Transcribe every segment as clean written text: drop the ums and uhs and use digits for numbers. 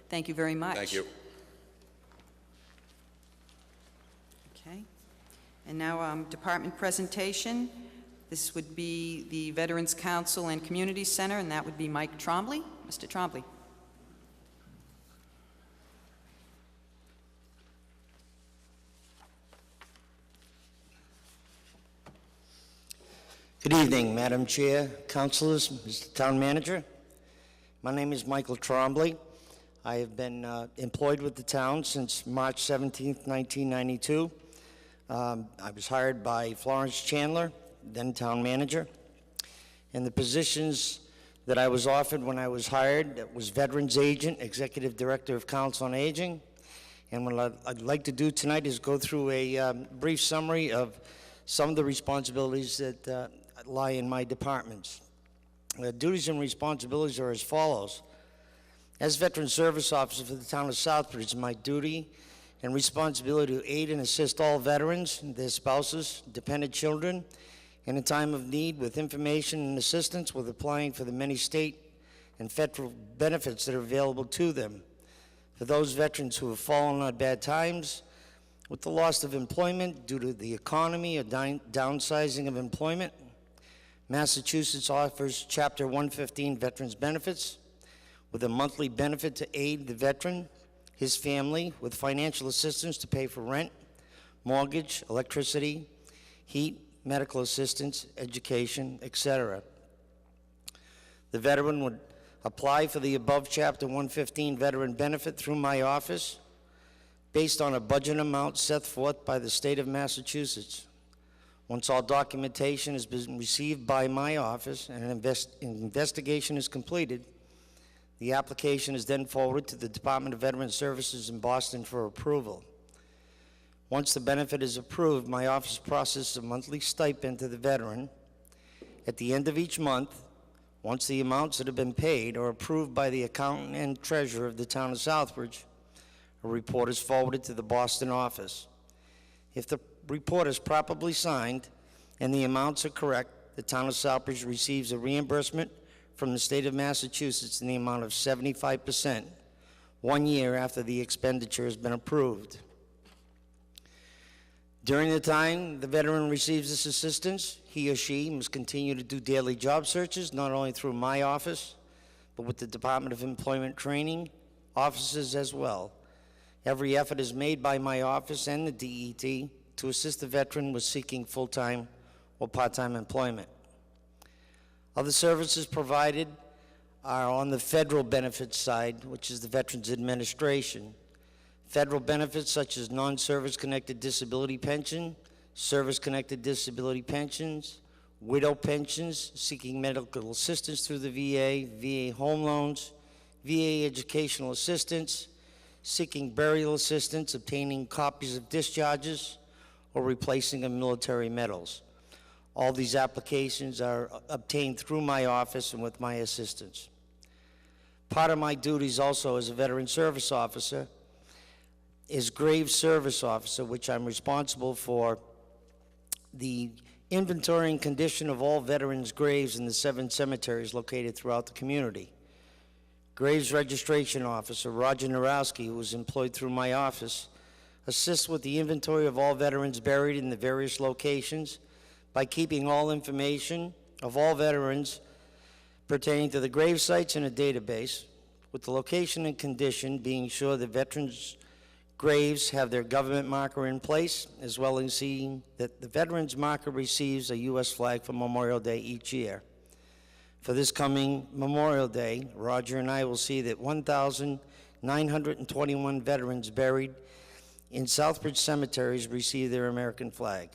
Thank you very much. Thank you. Okay. And now department presentation. This would be the Veterans Council and Community Center, and that would be Mike Trombley. Mr. Trombley. Good evening, Madam Chair, Councilors, Mr. Town Manager. My name is Michael Trombley. I have been employed with the town since March 17th, 1992. I was hired by Florence Chandler, then Town Manager. And the positions that I was offered when I was hired was Veterans Agent, Executive Director of Council on Aging. And what I'd like to do tonight is go through a brief summary of some of the responsibilities that lie in my departments. The duties and responsibilities are as follows. As Veteran Service Officer for the town of Southbridge, it's my duty and responsibility to aid and assist all veterans, their spouses, dependent children, in a time of need with information and assistance with applying for the many state and federal benefits that are available to them. For those veterans who have fallen on bad times, with the loss of employment due to the economy or downsizing of employment, Massachusetts offers Chapter 115 Veterans Benefits with a monthly benefit to aid the veteran, his family, with financial assistance to pay for rent, mortgage, electricity, heat, medical assistance, education, etc. The veteran would apply for the above Chapter 115 veteran benefit through my office based on a budget amount set forth by the state of Massachusetts. Once all documentation has been received by my office and an investigation is completed, the application is then forwarded to the Department of Veterans Services in Boston for approval. Once the benefit is approved, my office processes a monthly stipend to the veteran. At the end of each month, once the amounts that have been paid are approved by the accountant and treasurer of the town of Southbridge, a report is forwarded to the Boston office. If the report is properly signed and the amounts are correct, the town of Southbridge receives a reimbursement from the state of Massachusetts in the amount of 75%, 1 year after the expenditure has been approved. During the time the veteran receives this assistance, he or she must continue to do daily job searches, not only through my office, but with the Department of Employment Training offices as well. Every effort is made by my office and the DET to assist the veteran with seeking full-time or part-time employment. Other services provided are on the federal benefits side, which is the Veterans Administration. Federal benefits such as non-service connected disability pension, service-connected disability pensions, widow pensions, seeking medical assistance through the VA, VA home loans, VA educational assistance, seeking burial assistance, obtaining copies of discharges, or replacing of military medals. All these applications are obtained through my office and with my assistance. Part of my duties also as a Veteran Service Officer is Grave Service Officer, which I'm responsible for the inventory and condition of all veterans' graves in the 7 cemeteries located throughout the community. Graves Registration Officer Roger Narowski, who is employed through my office, assists with the inventory of all veterans buried in the various locations by keeping all information of all veterans pertaining to the grave sites in a database, with the location and condition being sure the veterans' graves have their government marker in place, as well as seeing that the veterans' marker receives a U.S. flag for Memorial Day each year. For this coming Memorial Day, Roger and I will see that 1,921 veterans buried in Southbridge cemeteries receive their American flag.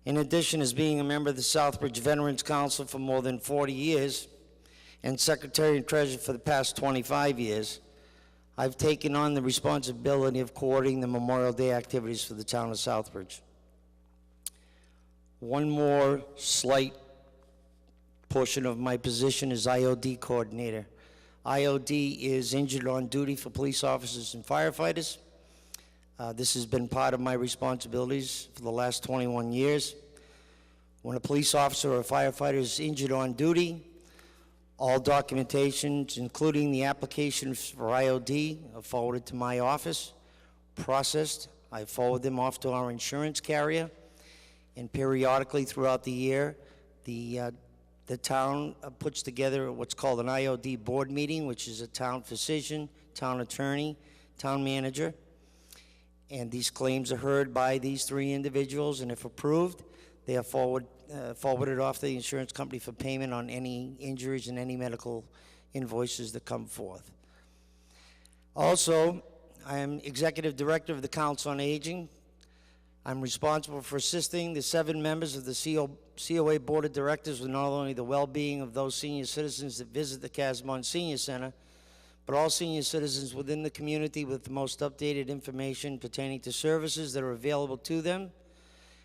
In addition, as being a member of the Southbridge Veterans Council for more than 40 years and Secretary and Treasurer for the past 25 years, I've taken on the responsibility of coordinating the Memorial Day activities for the town of Southbridge. One more slight portion of my position is IOD coordinator. IOD is injured on duty for police officers and firefighters. This has been part of my responsibilities for the last 21 years. When a police officer or a firefighter is injured on duty, All documentations, including the applications for IOD, are forwarded to my office, processed. I forward them off to our insurance carrier, and periodically throughout the year, the town puts together what's called an IOD board meeting, which is a town physician, town attorney, town manager, and these claims are heard by these three individuals, and if approved, they are forwarded off to the insurance company for payment on any injuries and any medical invoices that come forth. Also, I am Executive Director of the Council on Aging. I'm responsible for assisting the 7 members of the COA Board of Directors with not only the well-being of those senior citizens that visit the Casabon Senior Center, but all senior citizens within the community with the most updated information pertaining to services that are available to them,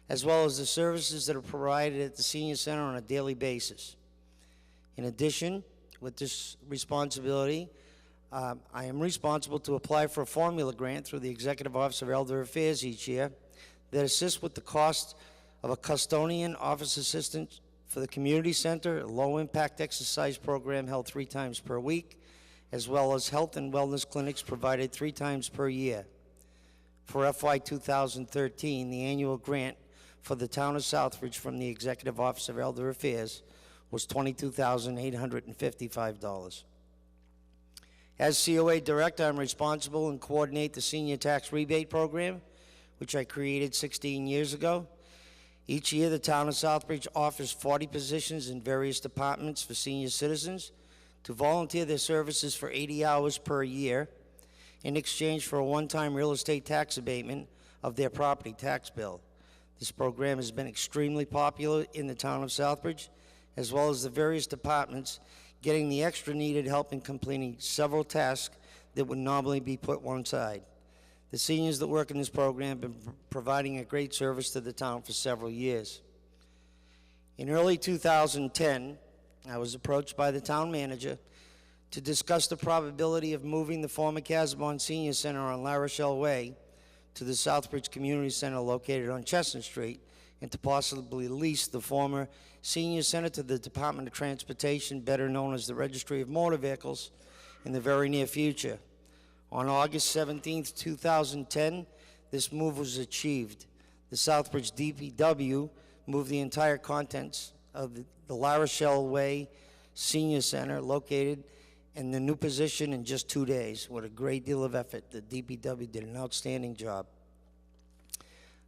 as well as the services that are provided at the Senior Center on a daily basis. In addition, with this responsibility, I am responsible to apply for a formula grant through the Executive Office of Elder Affairs each year that assists with the cost of a custodian office assistant for the community center, a low-impact exercise program held 3 times per week, as well as health and wellness clinics provided 3 times per year. For FY 2013, the annual grant for the town of Southbridge from the Executive Office of Elder Affairs was $22,855. As COA Director, I'm responsible and coordinate the Senior Tax Rebate Program, which I created 16 years ago. Each year, the town of Southbridge offers 40 positions in various departments for senior citizens to volunteer their services for 80 hours per year in exchange for a one-time real estate tax abatement of their property tax bill. This program has been extremely popular in the town of Southbridge, as well as the various departments getting the extra needed help in completing several tasks that would normally be put one side. The seniors that work in this program have been providing a great service to the town for several years. In early 2010, I was approached by the town manager to discuss the probability of moving the former Casabon Senior Center on La Rochelle Way to the Southbridge Community Center located on Chestnut Street, and to possibly lease the former Senior Center to the Department of Transportation, better known as the Registry of Motor Vehicles, in the very near future. On August 17, 2010, this move was achieved. The Southbridge DPW moved the entire contents of the La Rochelle Way Senior Center located in the new position in just 2 days. With a great deal of effort, the DPW did an outstanding job.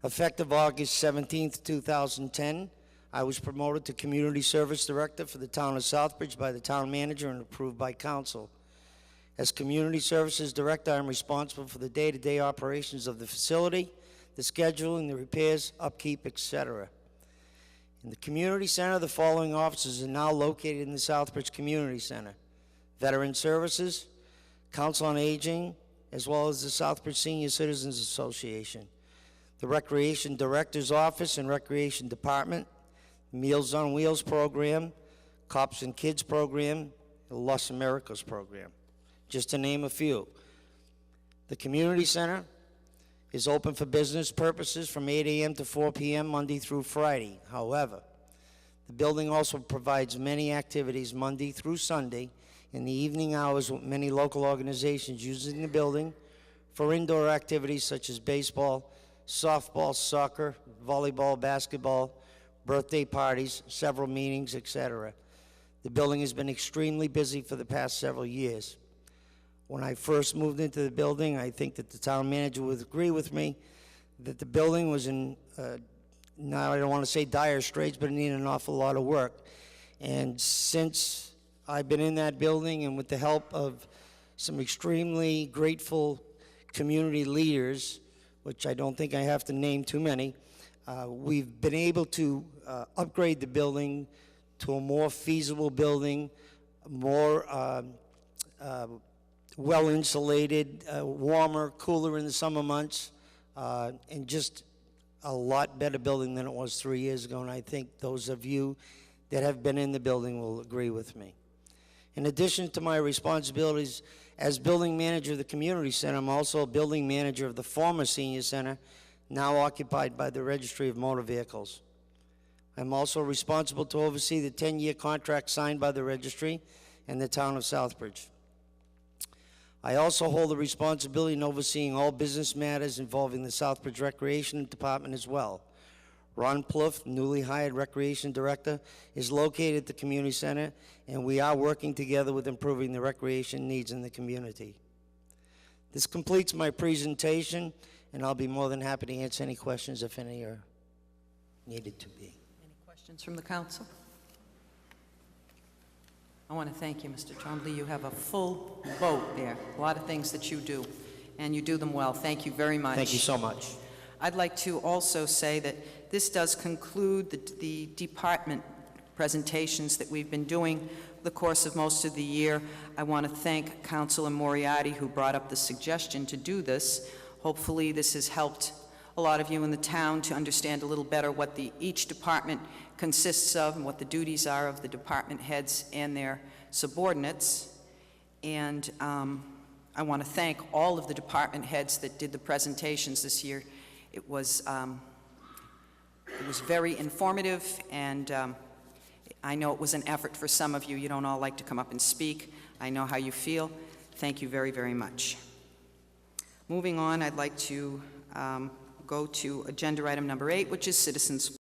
Effective August 17, 2010, I was promoted to Community Service Director for the town of Southbridge by the town manager and approved by council. As Community Services Director, I'm responsible for the day-to-day operations of the facility, the scheduling, the repairs, upkeep, etc. In the Community Center, the following offices are now located in the Southbridge Community Center: Veteran Services, Council on Aging, as well as the Southbridge Senior Citizens Association, the Recreation Director's Office and Recreation Department, Meals on Wheels program, Cops and Kids program, the Los Americas program, just to name a few. The Community Center is open for business purposes from 8 a.m. to 4 p.m. Monday through Friday. However, the building also provides many activities Monday through Sunday in the evening hours, with many local organizations using the building for indoor activities such as baseball, softball, soccer, volleyball, basketball, birthday parties, several meetings, etc. The building has been extremely busy for the past several years. When I first moved into the building, I think that the town manager would agree with me that the building was in, now I don't want to say dire straits, but it needed an awful lot of work. And since I've been in that building, and with the help of some extremely grateful community leaders, which I don't think I have to name too many, we've been able to upgrade the building to a more feasible building, more well-insulated, warmer, cooler in the summer months, and just a lot better building than it was 3 years ago, and I think those of you that have been in the building will agree with me. In addition to my responsibilities as building manager of the community center, I'm also a building manager of the former senior center, now occupied by the Registry of Motor Vehicles. I'm also responsible to oversee the 10-year contract signed by the registry and the town of Southbridge. I also hold the responsibility in overseeing all business matters involving the Southbridge Recreation Department as well. Ron Plouffe, newly hired Recreation Director, is located at the Community Center, and we are working together with improving the recreation needs in the community. This completes my presentation, and I'll be more than happy to answer any questions if any are needed to be. Any questions from the council? I want to thank you, Mr. Trombley. You have a full boat there, a lot of things that you do, and you do them well. Thank you very much. Thank you so much. I'd like to also say that this does conclude the department presentations that we've been doing the course of most of the year. I want to thank Councilor Moriarty, who brought up the suggestion to do this. Hopefully this has helped a lot of you in the town to understand a little better what each department consists of and what the duties are of the department heads and their subordinates. And I want to thank all of the department heads that did the presentations this year. It was very informative, and I know it was an effort for some of you. You don't all like to come up and speak. I know how you feel. Thank you very, very much. Moving on, I'd like to go to agenda item number 8, which is citizens'